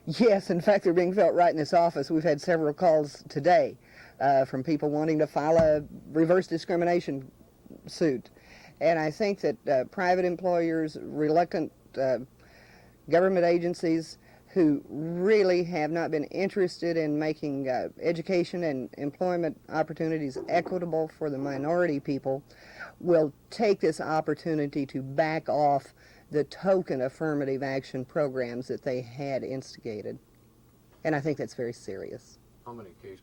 Yes, in fact, they're being felt right in this office. We've had several calls today from people wanting to file a reverse discrimination suit. And I think that private employers, reluctant government agencies who really have not been interested in making education and employment opportunities equitable for the minority people will take this opportunity to back off the token affirmative action programs that they had instigated. And I think that's very serious. How many cases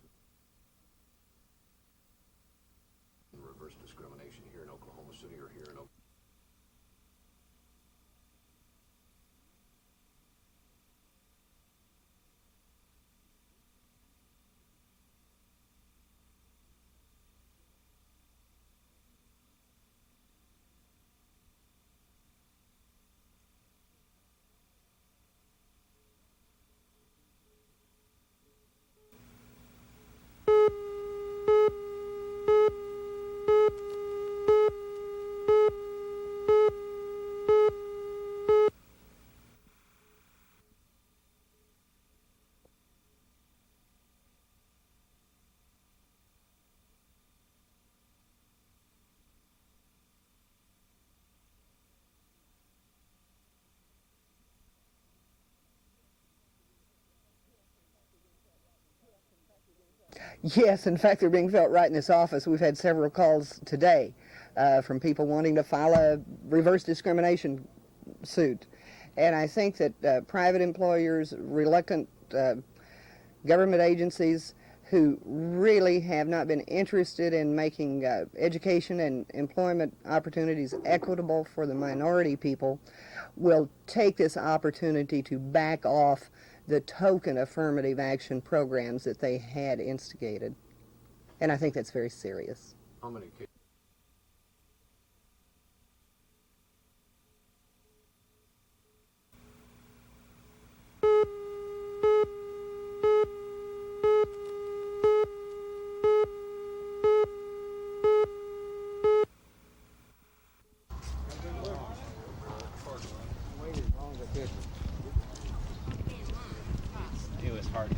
of reverse discrimination here in Oklahoma City or here in Oklahoma? Yes, in fact, they're being felt right in this office. We've had several calls today from people wanting to file a reverse discrimination suit. And I think that private employers, reluctant government agencies who really have not been interested in making education and employment opportunities equitable for the minority people will take this opportunity to back off the token affirmative action programs that they had instigated. And I think that's very serious. How many cases? It was hard.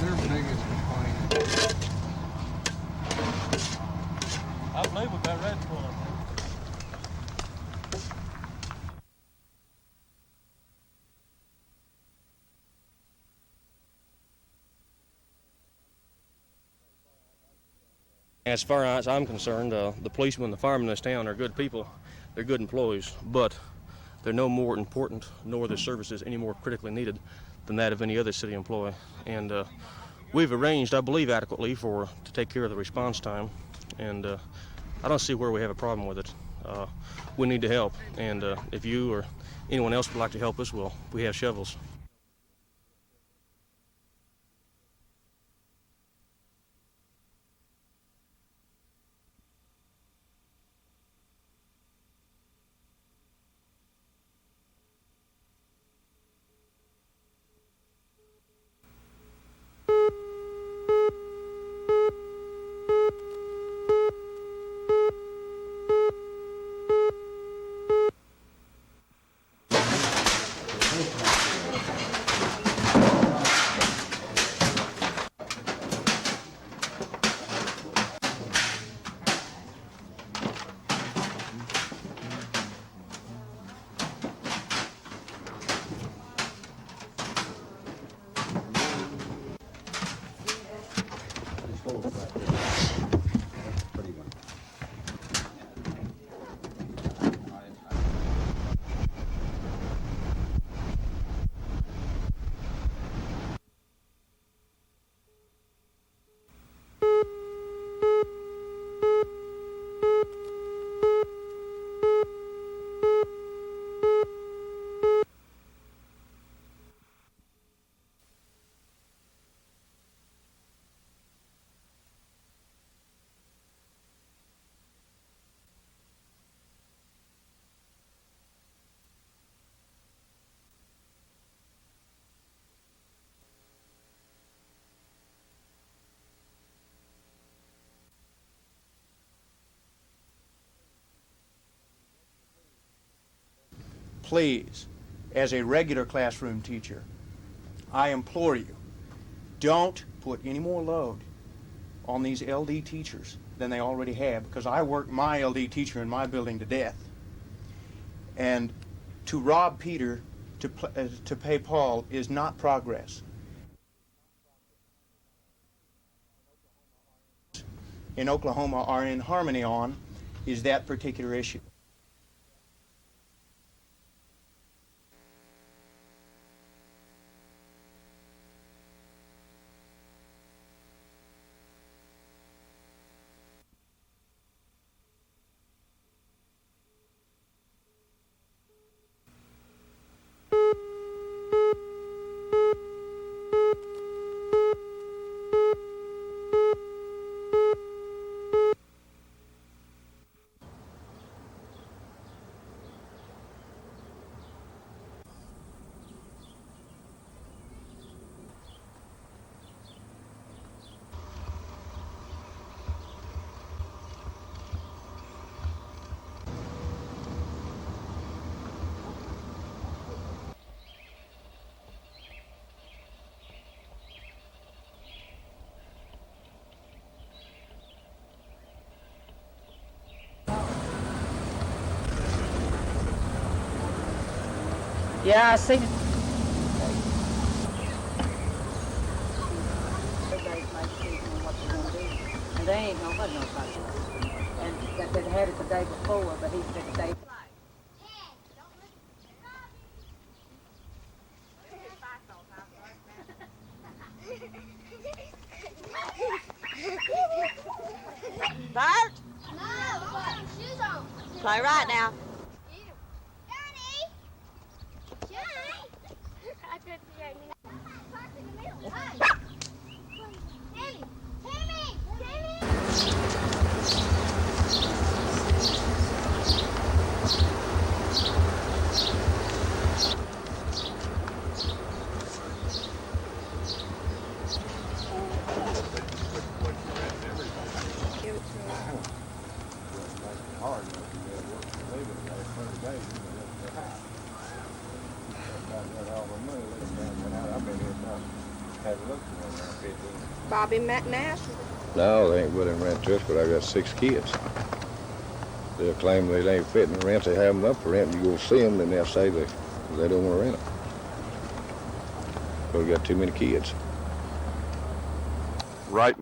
Their biggest complaint. I believe we got red for them. As far as I'm concerned, the policemen and the firemen in this town are good people. They're good employees, but they're no more important, nor their services any more critically needed than that of any other city employee. And we've arranged, I believe, adequately to take care of the response time, and I don't see where we have a problem with it. We need to help, and if you or anyone else would like to help us, well, we have shovels. please, as a regular classroom teacher, I implore you, don't put any more load on these LD teachers than they already have, because I work my LD teacher in my building to death. And to rob Peter to pay Paul is not progress. In Oklahoma are in harmony on is that particular issue. Yeah, I see. Everybody's making decisions on what they're gonna do, and they ain't gonna let nobody. And that they'd had it the day before, but he said the day. Bart? Play right now. Bobby Nash. No, they ain't willing to rent to us, but I got 6 kids. They'll claim they ain't fitting to rent. They have them up for rent. You go see them, then they'll say they don't want to rent them. But we got too many kids. Right.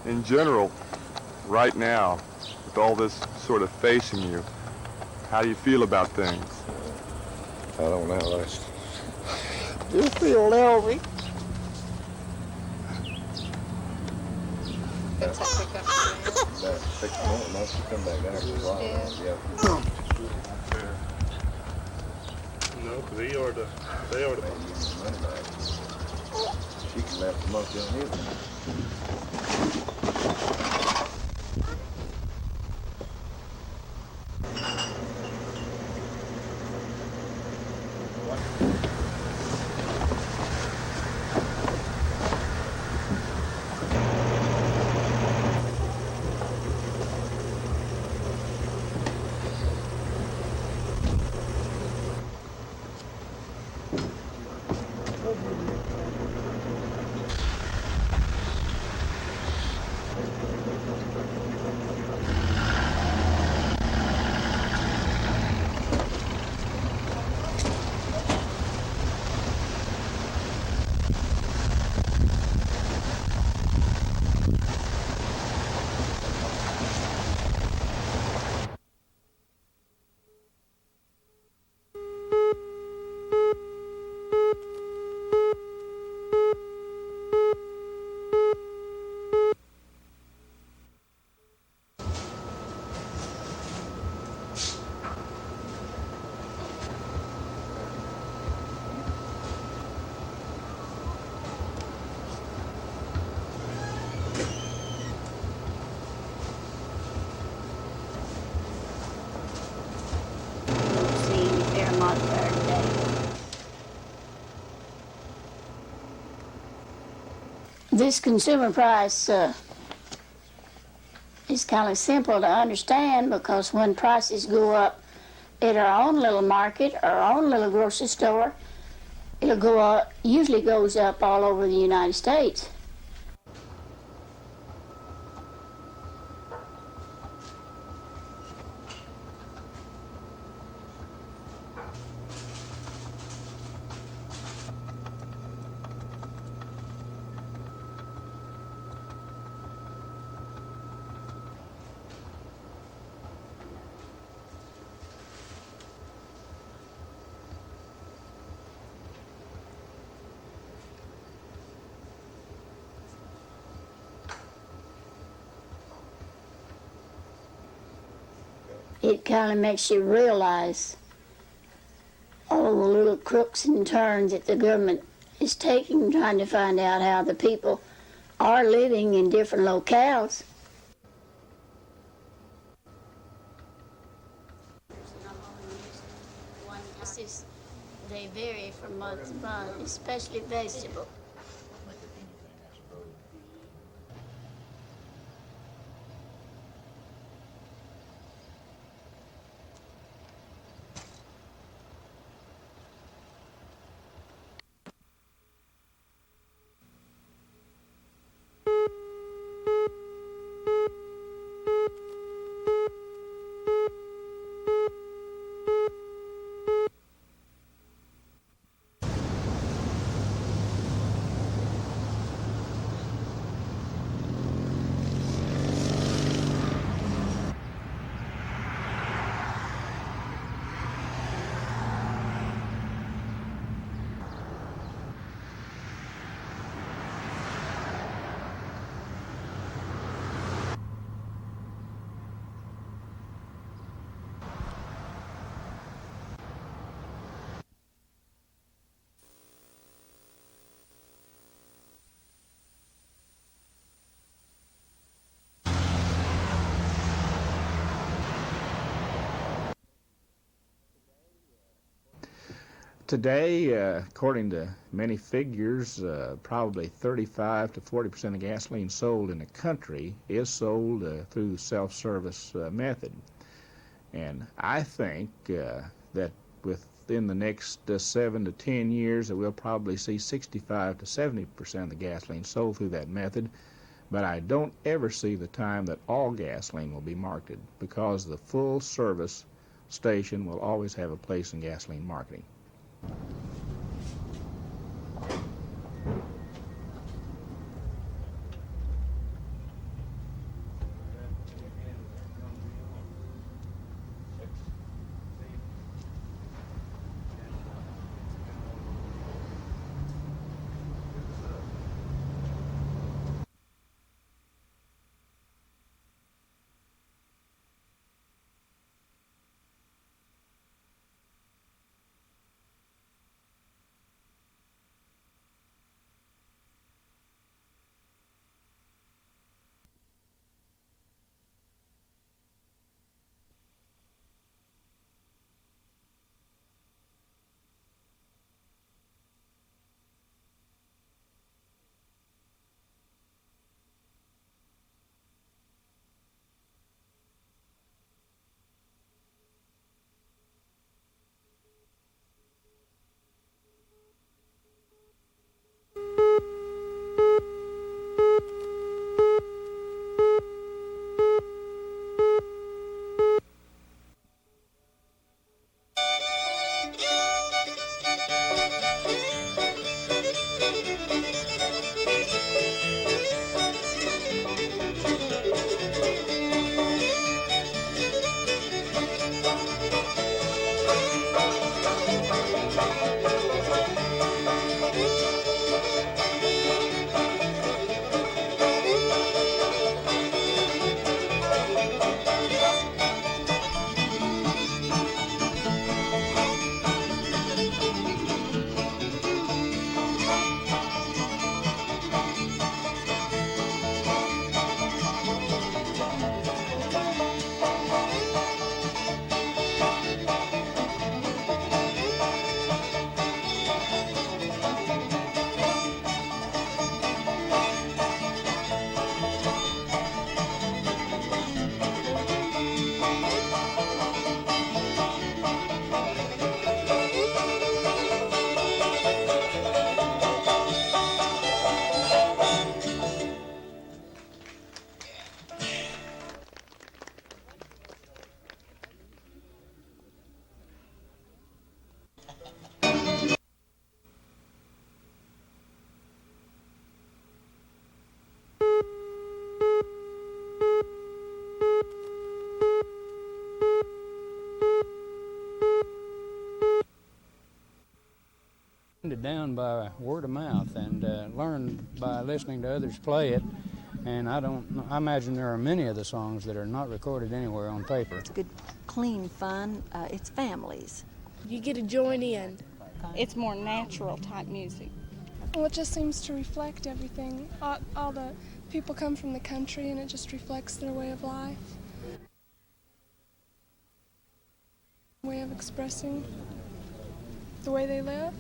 In general, right now, with all this sort of facing you, how do you feel about things? I don't know. I Just feel lonely. about 6 months, once you come back down for a while. Yeah. No, because they are the. Money back. She can last a month down here. not fair today. This consumer price is kind of simple to understand, because when prices go up at our own little market, our own little grocery store, it'll go up, usually goes up all over the United States. It kind of makes you realize all the little crooks and turns that the government is taking, trying to find out how the people are living in different locales. They vary from month to month, especially vegetable. Today, according to many figures, probably 35 to 40% of gasoline sold in the country is sold through the self-service method. And I think that within the next 7 to 10 years, that we'll probably see 65 to 70% of the gasoline sold through that method. But I don't ever see the time that all gasoline will be marketed, because the full service station will always have a place in gasoline marketing. down by word of mouth and learned by listening to others play it. And I imagine there are many of the songs that are not recorded anywhere on paper. It's good, clean fun. It's families. You get to join in. It's more natural type music. Well, it just seems to reflect everything. All the people come from the country, and it just reflects their way of life. Way of expressing the way they live.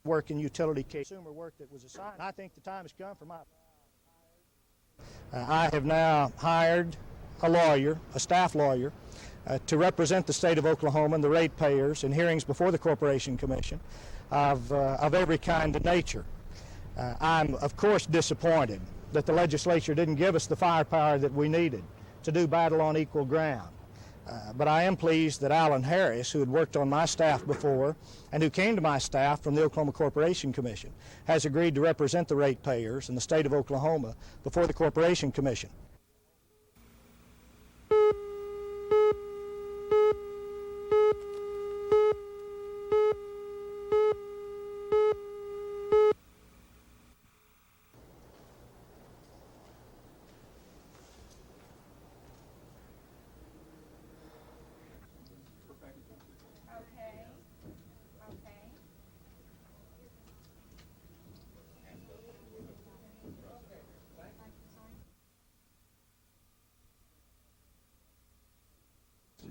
Work in utility consumer work that was assigned. I think the time has come for my... I have now hired a lawyer, a staff lawyer, to represent the state of Oklahoma and the ratepayers in hearings before the Corporation Commission of every kind of nature. I'm, of course, disappointed that the legislature didn't give us the firepower that we needed to do battle on equal ground. But I am pleased that Alan Harris, who had worked on my staff before and who came to my staff from the Oklahoma Corporation Commission, has agreed to represent the ratepayers in the state of Oklahoma before the Corporation Commission.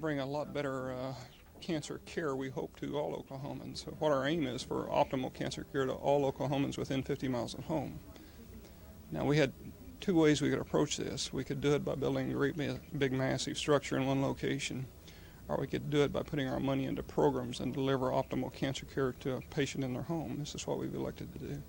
Bring a lot better cancer care, we hope, to all Oklahomans. So what our aim is for optimal cancer care to all Oklahomans within 50 miles of home. Now, we had two ways we could approach this. We could do it by building a great big massive structure in one location, or we could do it by putting our money into programs and deliver optimal cancer care to a patient in their home. This is what we've elected to do.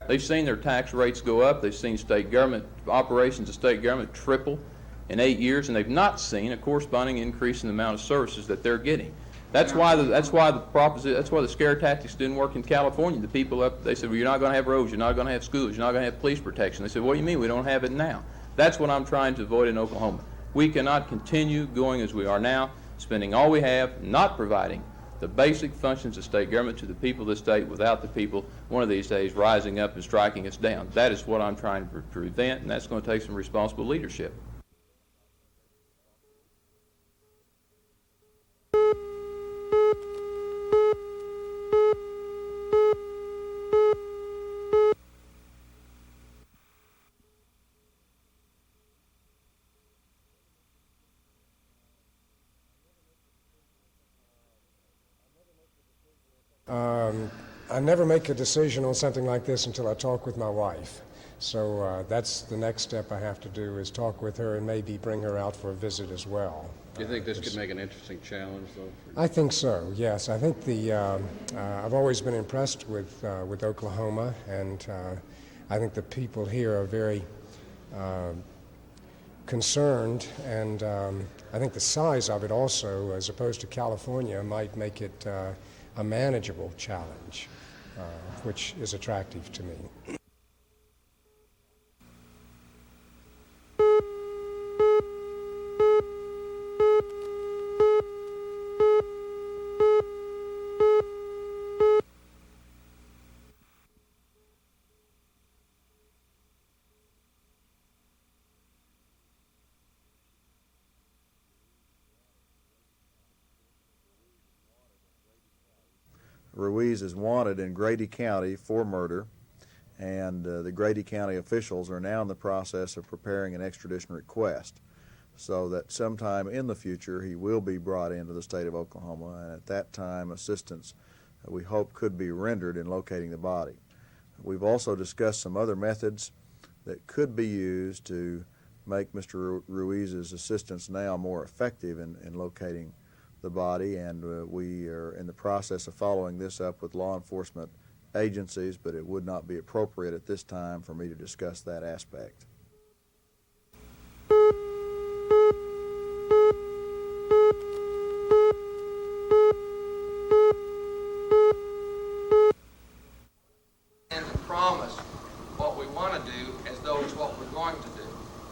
They've seen their tax rates go up. They've seen state government operations of state government triple in 8 years, and they've not seen a corresponding increase in the amount of services that they're getting. That's why the scare tactics didn't work in California. The people up, they said, well, you're not going to have roads, you're not going to have schools, you're not going to have police protection. They said, what do you mean we don't have it now? That's what I'm trying to avoid in Oklahoma. We cannot continue going as we are now, spending all we have, not providing the basic functions of state government to the people of the state without the people one of these days rising up and striking us down. That is what I'm trying to prevent, and that's going to take some responsible leadership. I never make a decision on something like this until I talk with my wife. So that's the next step I have to do, is talk with her and maybe bring her out for a visit as well. Do you think this could make an interesting challenge, though? I think so, yes. I think I've always been impressed with Oklahoma, and I think the people here are very concerned, and I think the size of it also, as opposed to California, might make it a manageable challenge, which is attractive to me. Ruiz is wanted in Grady County for murder, and the Grady County officials are now in the process of preparing an extradition request. so that sometime in the future he will be brought into the state of Oklahoma, and at that time assistance we hope could be rendered in locating the body. We've also discussed some other methods that could be used to make Mr. Ruiz's assistance now more effective in locating the body, and we are in the process of following this up with law enforcement agencies, but it would not be appropriate at this time for me to discuss that aspect. And to promise what we want to do as though it's what we're going to do.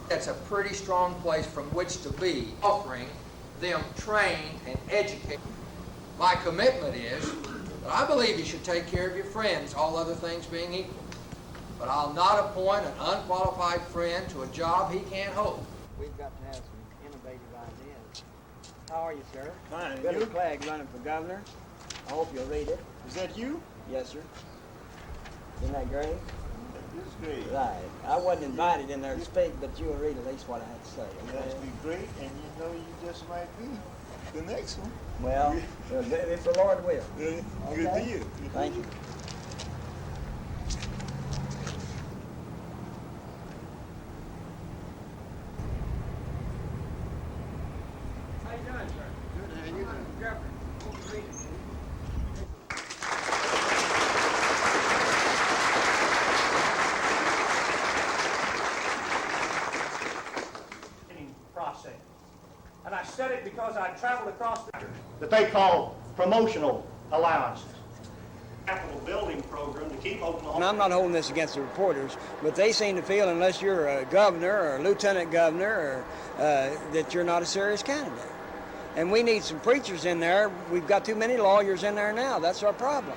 That's a pretty strong place from which to be, offering them trained and educated. My commitment is that I believe you should take care of your friends, all other things being equal. But I'll not appoint an unqualified friend to a job he can't hold. We've got to have some innovative ideas. How are you, sir? Fine. Billy Clegg running for governor. I hope you'll read it. Is that you? Yes, sir. Isn't that great? It's great. Right. I wasn't invited in there to speak, but you'll read at least what I had to say. Okay? That'd be great, and you know you just might be the next one. Well, if the Lord will. Good Okay? to you. Thank you. How you doing, sir? Good. How you doing? Governor, won't you read it, please? Process. And I said it because I traveled across that they call promotional allowances. Capital building program to keep Oklahoma. And I'm not holding this against the reporters, but they seem to feel unless you're a governor or a lieutenant governor or, that you're not a serious candidate. And we need some preachers in there. We've got too many lawyers in there now. That's our problem.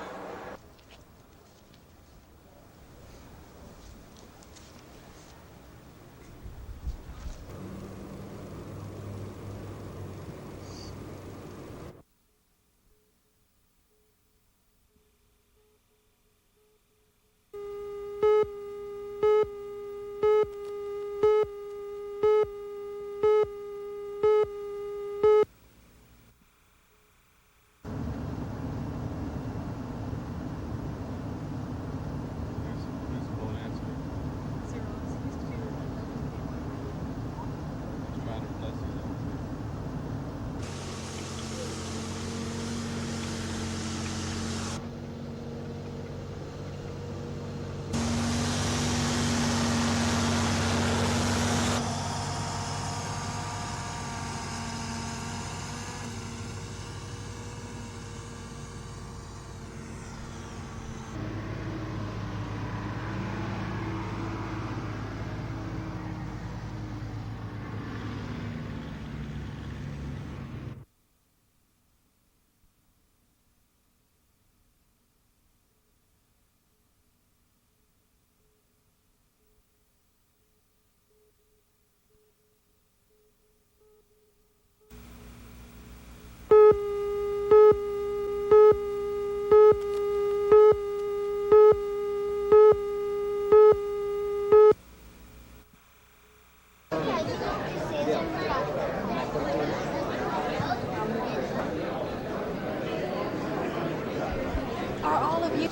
Are all of you?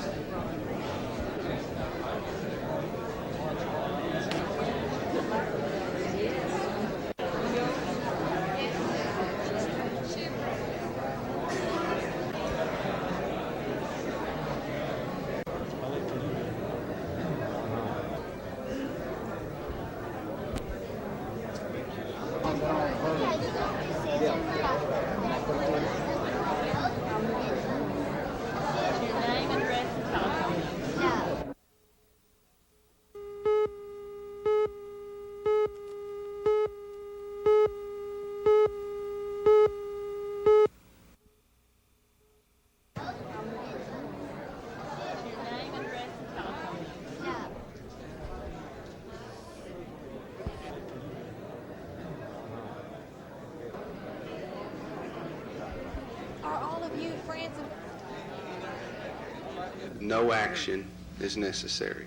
No action is necessary.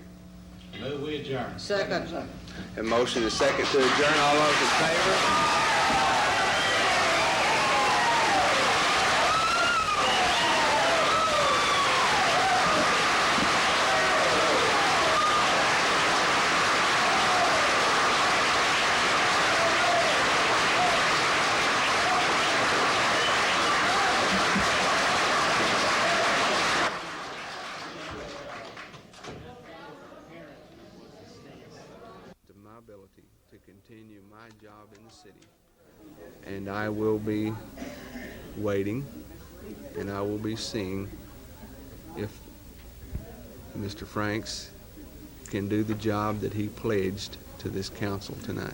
Move we adjourn. Second. A motion is second to adjourn. All those in favor? continue my job in the city. And I will be waiting, and I will be seeing if Mr. Franks can do the job that he pledged to this council tonight.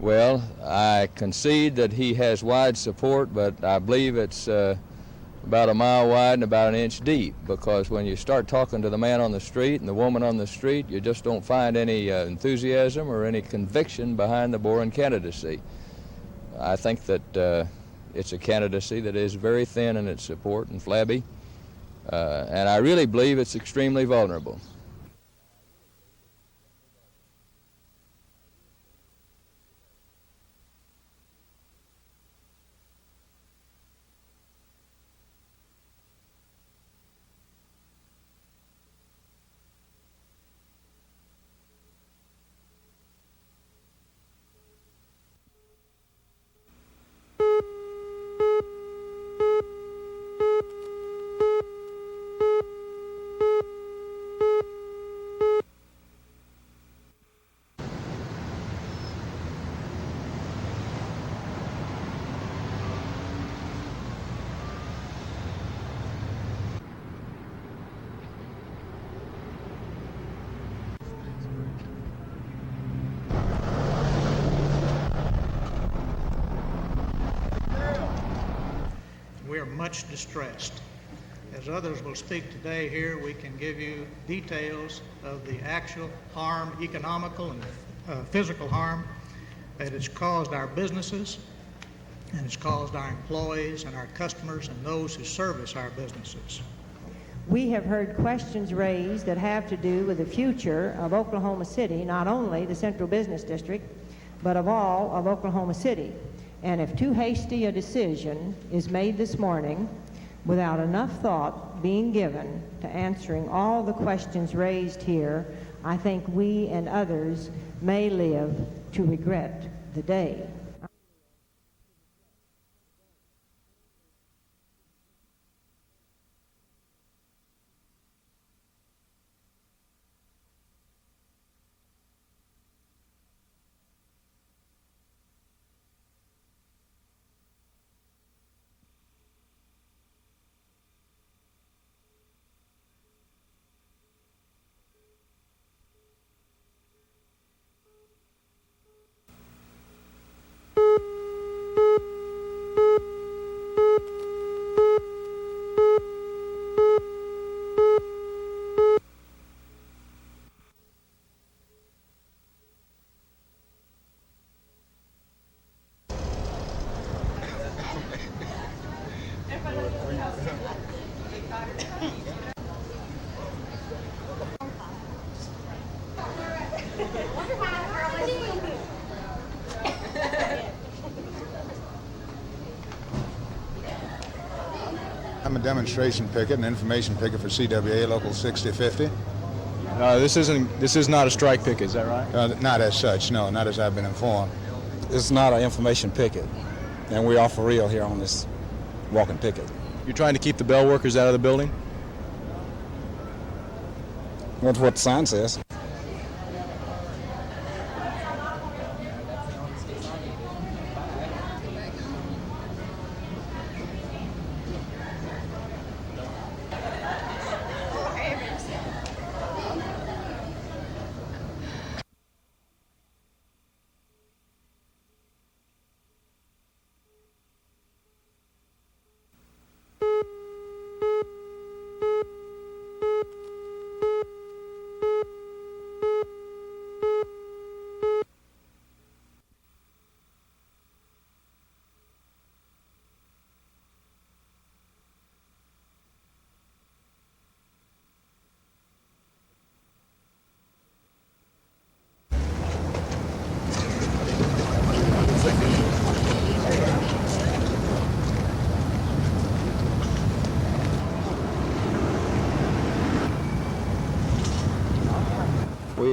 Well, I concede that he has wide support, but I believe it's about a mile wide and about an inch deep, because when you start talking to the man on the street and the woman on the street, you just don't find any enthusiasm or any conviction behind the Boren candidacy. I think that it's a candidacy that is very thin in its support and flabby, and I really believe it's extremely vulnerable. We are much distressed. As others will speak today here, we can give you details of the actual harm, economical and physical harm that it's caused our businesses, and it's caused our employees and our customers and those who service our businesses. We have heard questions raised that have to do with the future of Oklahoma City, not only the Central Business District, but of all of Oklahoma City. And if too hasty a decision is made this morning without enough thought being given to answering all the questions raised here, I think we and others may live to regret the day. I'm a demonstration picket, an information picket for CWA Local 6050. This is not a strike picket, is that right? Not as such, no, not as I've been informed. It's not an information picket, and we are for real here on this walking picket. You're trying to keep the bell workers out of the building? That's what the sign says.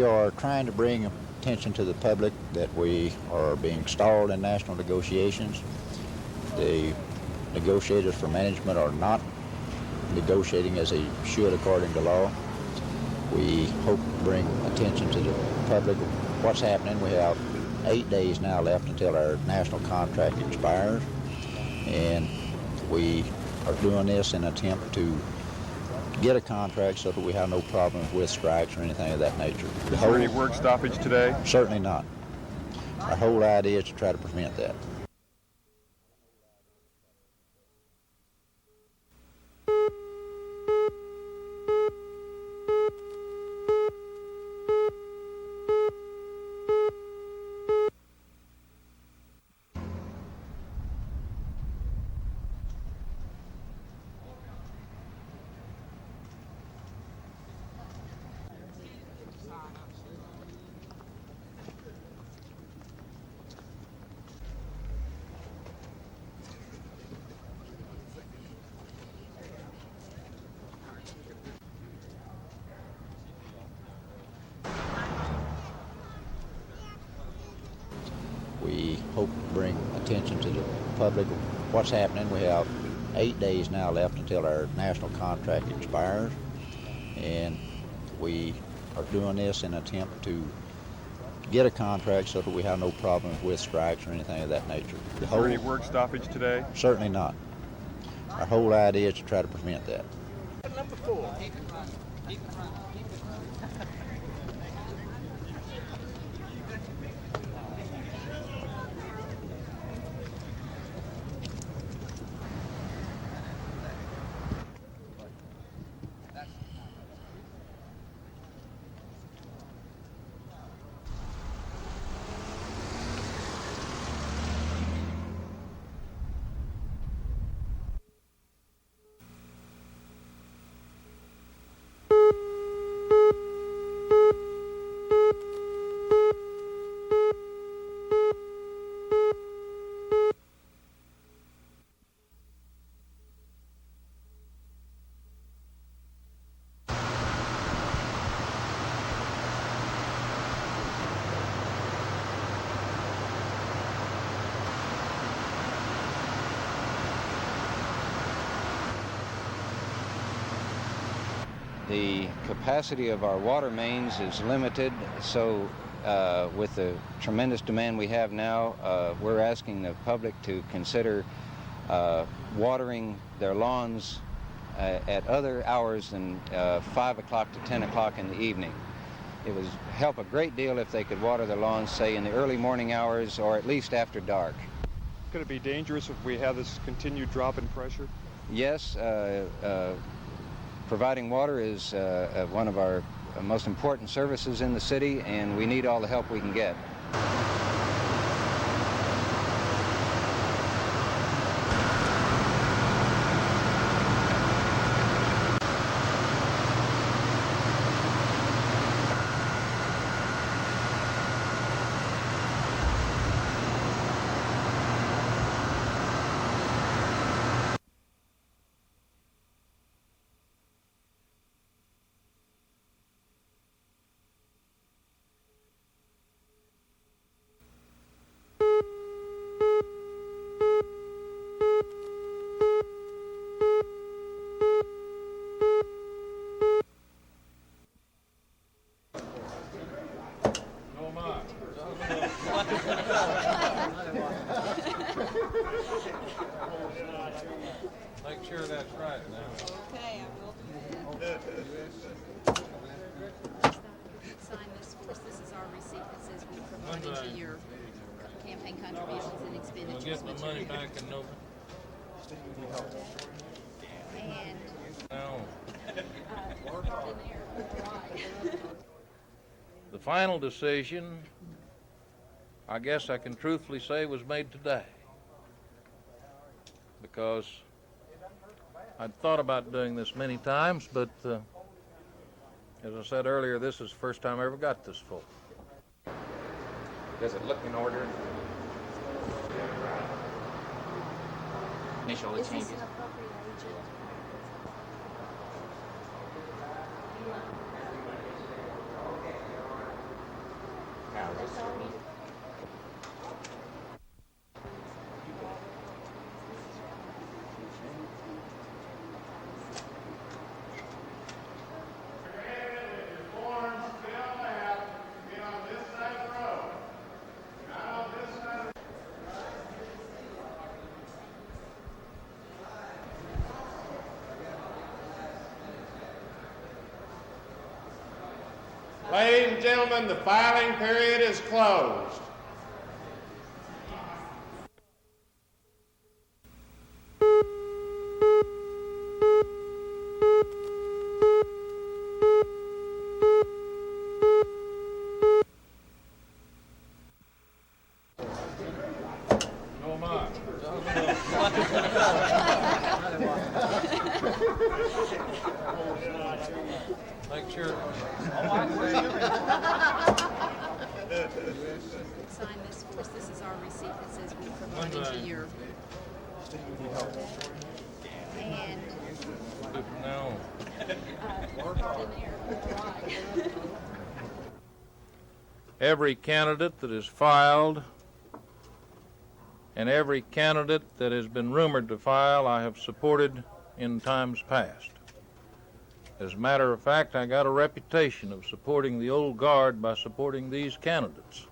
are trying to bring attention to the public that we are being stalled in national negotiations. The negotiators for management are not negotiating as they should according to law. We hope to bring attention to the public of what's happening. We have 8 days now left until our national contract expires, and we are doing this in an attempt to get a contract so that we have no problems with strikes or anything of that nature. Is there any work stoppage today? Certainly not. Our whole idea is to try to prevent that. We hope to bring attention to the public of what's happening. We have 8 days now left until our national contract expires, and we are doing this in an attempt to get a contract so that we have no problems with strikes or anything of that nature. Is there any work stoppage today? Certainly not. Our whole idea is to try to prevent that. Number 4. The capacity of our water mains is limited, so with the tremendous demand we have now, we're asking the public to consider watering their lawns at other hours than 5 o'clock to 10 o'clock in the evening. It would help a great deal if they could water their lawns, say, in the early morning hours or at least after dark. Could it be dangerous if we have this continued drop in pressure? Yes, providing water is one of our most important services in the city, and we need all the help we can get. Make sure that's right now. Okay, I will do that. Sign this for us. This is our receipt that says we provided you your campaign contributions and expenditures. We'll get my money back in November. And No. The final decision, I guess I can truthfully say, was made today. Because I'd thought about doing this many times, but as I said earlier, this is the first time I ever got this full. Does it look in order? Initial is this changes. an appropriate agent? Ladies and gentlemen, the filing period is closed. Make sure. Sign this for us. This is our receipt that says we promoted each year. And No. Every candidate that is filed and every candidate that has been rumored to file, I have supported in times past. As a matter of fact, I got a reputation of supporting the old guard by supporting these candidates.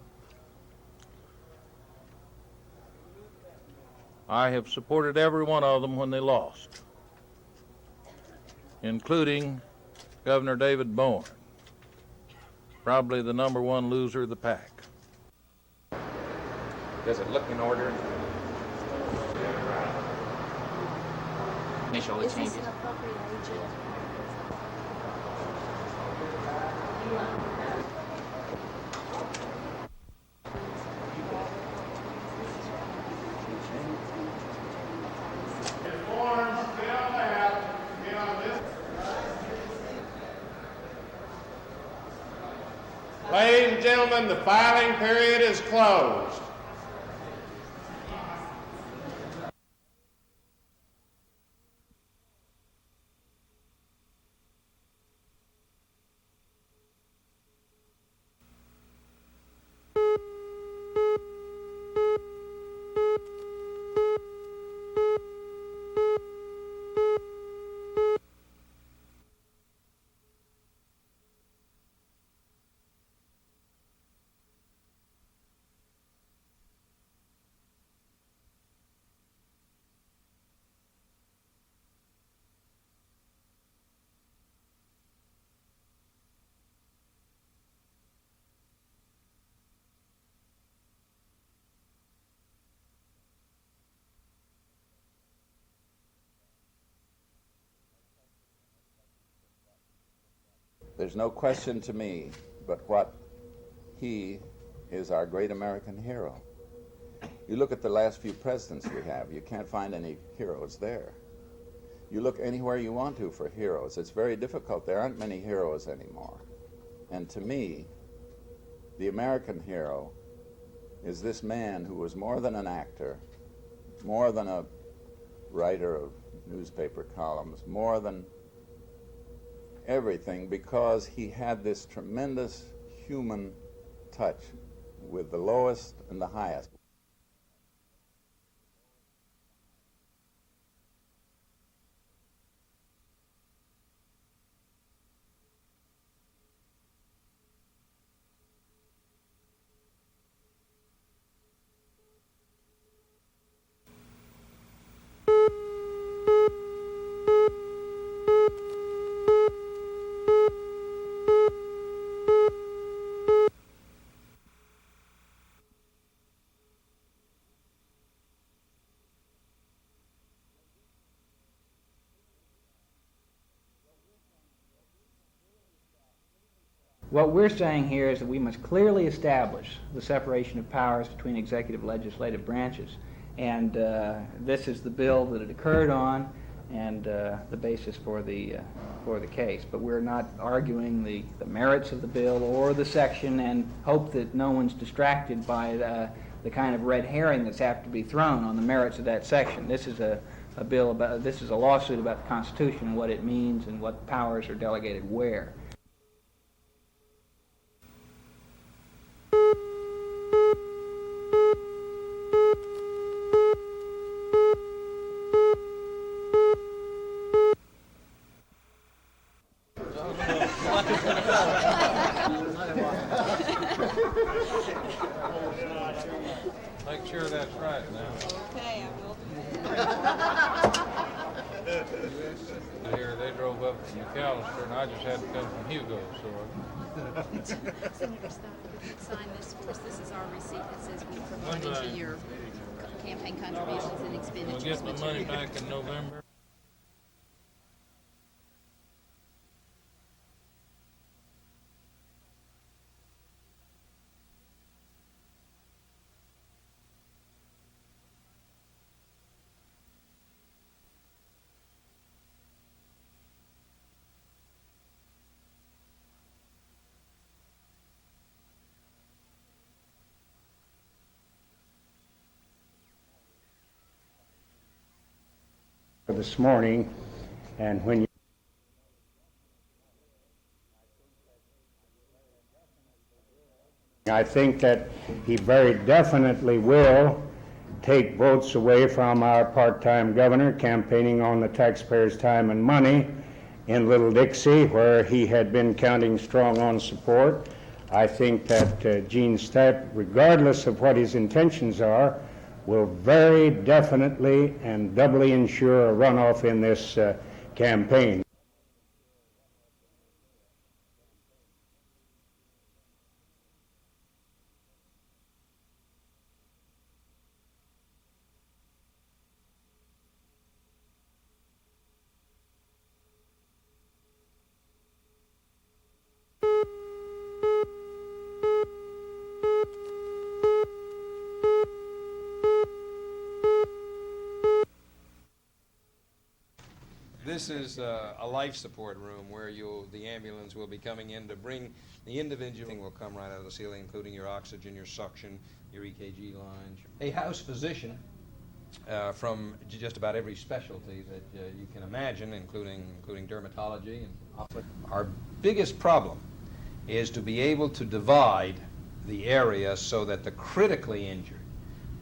I have supported every one of them when they lost, including Governor David Bourne, probably the #1 loser of the pack. Does it look in order? Initial is changes. this an appropriate agent? Ladies and gentlemen, the filing period is closed. There's no question to me but what he is our great American hero. You look at the last few presidents we have, you can't find any heroes there. You look anywhere you want to for heroes. It's very difficult. There aren't many heroes anymore. And to me, the American hero is this man who was more than an actor, more than a writer of newspaper columns, more than everything, because he had this tremendous human touch with the lowest and the highest. What we're saying here is that we must clearly establish the separation of powers between executive and legislative branches. And this is the bill that it occurred on and the basis for the case. But we're not arguing the merits of the bill or the section, and hope that no one's distracted by the kind of red herring that's apt to be thrown on the merits of that section. This is a bill about, this is a lawsuit about the Constitution and what it means and what powers are delegated where. Make sure that's right now. Okay, I will do Here, they drove up from McAllister, and I just had to come from Hugo, so Senator Stein, could you sign this for us? This is our receipt that says we provided to your campaign contributions and expenditures. We'll get the money back in November. This morning, and when you I think that he very definitely will take votes away from our part-time governor campaigning on the taxpayers' time and money in Little Dixie, where he had been counting strong on support. I think that Gene Stepp, regardless of what his intentions are, will very definitely and doubly ensure a runoff in this campaign. This is a life support room where the ambulance will be coming in to bring the individual. Will come right out of the ceiling, including your oxygen, your suction, your EKG lines. A house physician from just about every specialty that you can imagine, including dermatology. Our biggest problem is to be able to divide the area so that the critically injured,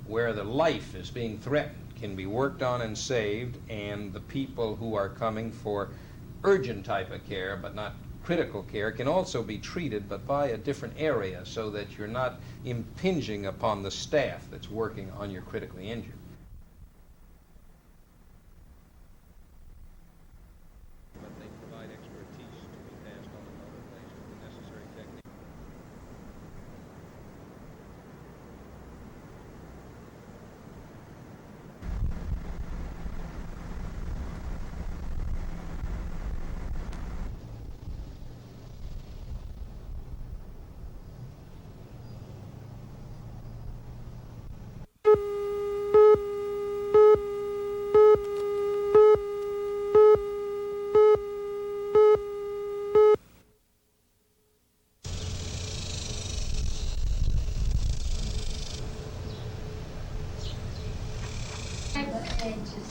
where the life is being threatened, can be worked on and saved, and the people who are coming for urgent type of care but not critical care can also be treated, but by a different area, so that you're not impinging upon the staff that's working on your critically injured. But they provide expertise to be passed on to other places with the necessary technique.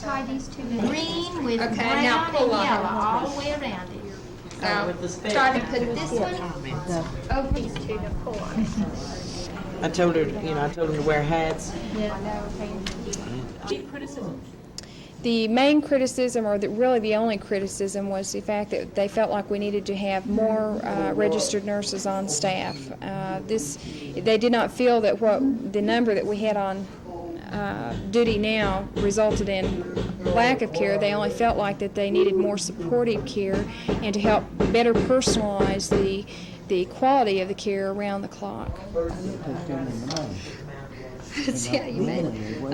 Tie these two green with Okay, brown now and pull yellow up. all the way around it. Try to put this one Over these two to pull on. I told her, I told them to wear hats. The main criticism, or really the only criticism, was the fact that they felt like we needed to have more registered nurses on staff. They did not feel that the number that we had on duty now resulted in lack of care. They only felt like that they needed more supportive care and to help better personalize the quality of the care around the clock. See how you made it. We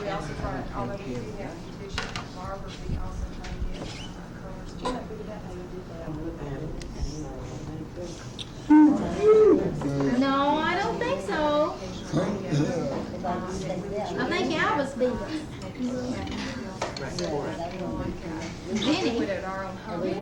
also try, although we do have tradition from barbers, we also try to get colors. Do you know how you do that? No, I don't think so. I think Albus did it. Jenny. We did our own home.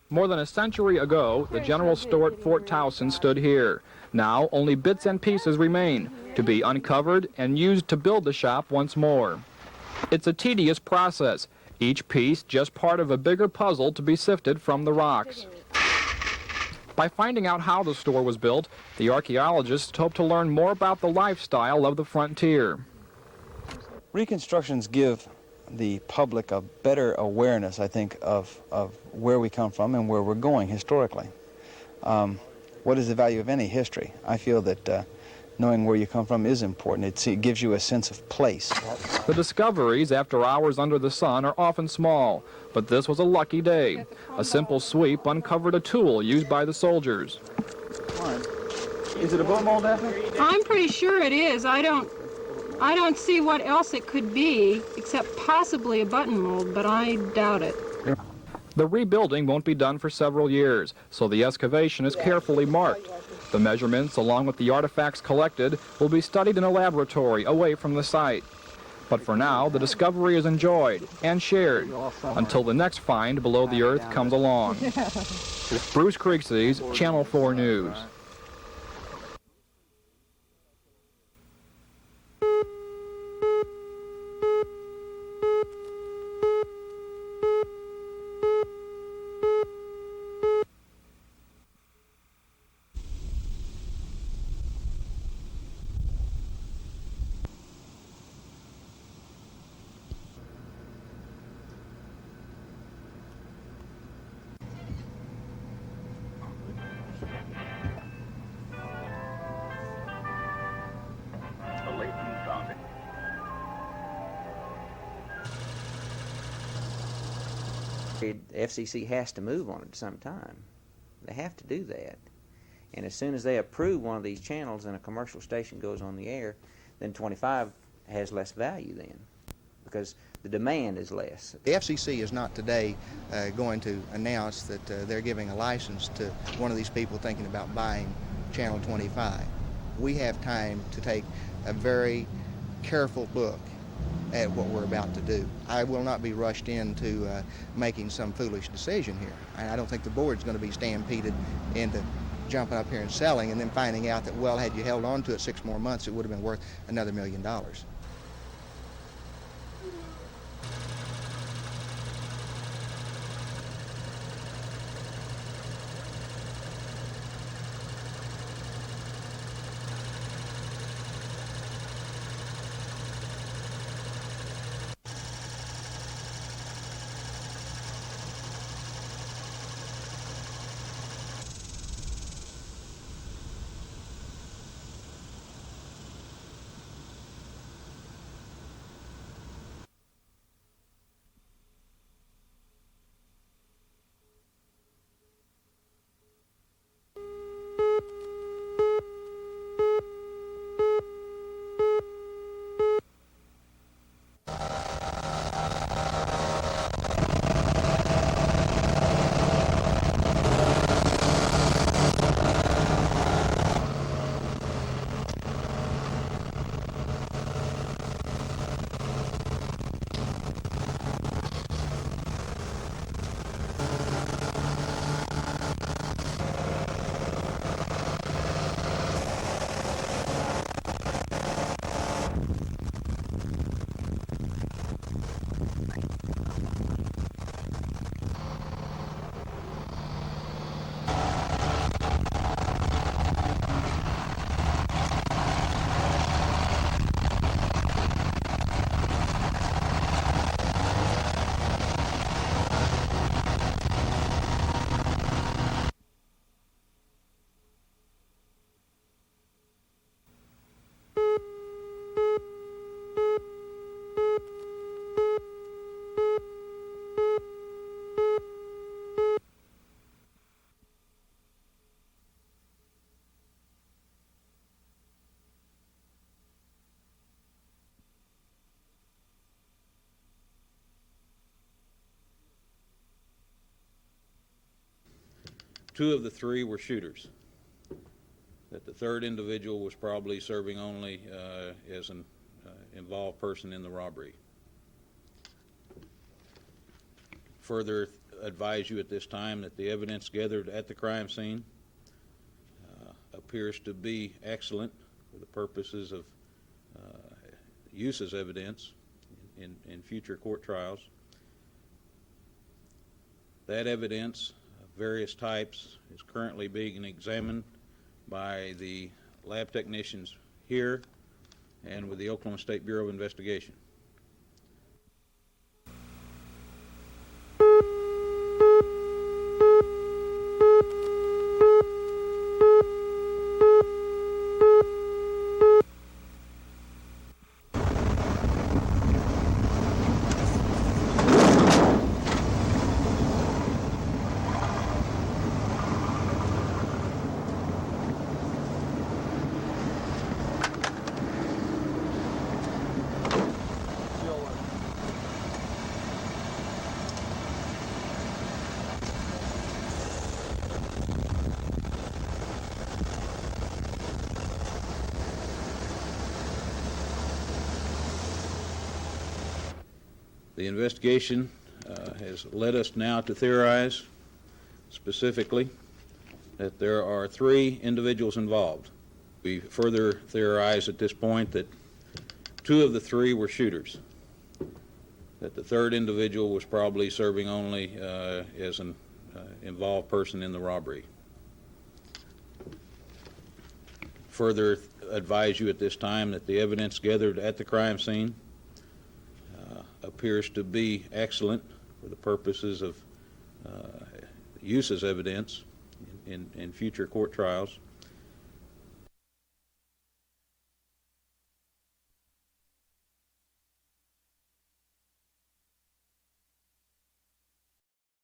More than a century ago, the general store at Fort Towson stood here. Now, only bits and pieces remain to be uncovered and used to build the shop once more. It's a tedious process, each piece just part of a bigger puzzle to be sifted from the rocks. By finding out how the store was built, the archaeologists hope to learn more about the lifestyle of the frontier. Reconstructions give the public a better awareness, I think, of where we come from and where we're going historically. what is the value of any history? I feel that knowing where you come from is important. It gives you a sense of place. The discoveries after hours under the sun are often small, but this was a lucky day. A simple sweep uncovered a tool used by the soldiers. Is it a boat mold, Daphne? I'm pretty sure it is. I don't see what else it could be except possibly a button mold, but I doubt it. The rebuilding won't be done for several years, so the excavation is carefully marked. The measurements, along with the artifacts collected, will be studied in a laboratory away from the site. But for now, the discovery is enjoyed and shared until the next find below the earth comes along. Bruce Creeksies, Channel 4 News. The FCC has to move on it at some time. They have to do that. And as soon as they approve one of these channels and a commercial station goes on the air, then 25 has less value then, because the demand is less. The FCC is not today going to announce that they're giving a license to one of these people thinking about buying Channel 25. We have time to take a very careful look at what we're about to do. I will not be rushed into making some foolish decision here. I don't think the board's going to be stampeded into jumping up here and selling and then finding out that, well, had you held on to it 6 more months, it would have been worth another $1 million. Two of the three were shooters. That the third individual was probably serving only as an involved person in the robbery. Further advise you at this time that the evidence gathered at the crime scene appears to be excellent for the purposes of use as evidence in future court trials. That evidence of various types is currently being examined by the lab technicians here and with the Oklahoma State Bureau of Investigation. The investigation has led us now to theorize specifically that there are 3 individuals involved. We further theorize at this point that 2 of the 3 were shooters, that the 3rd individual was probably serving only as an involved person in the robbery. Further advise you at this time that the evidence gathered at the crime scene appears to be excellent for the purposes of use as evidence in future court trials.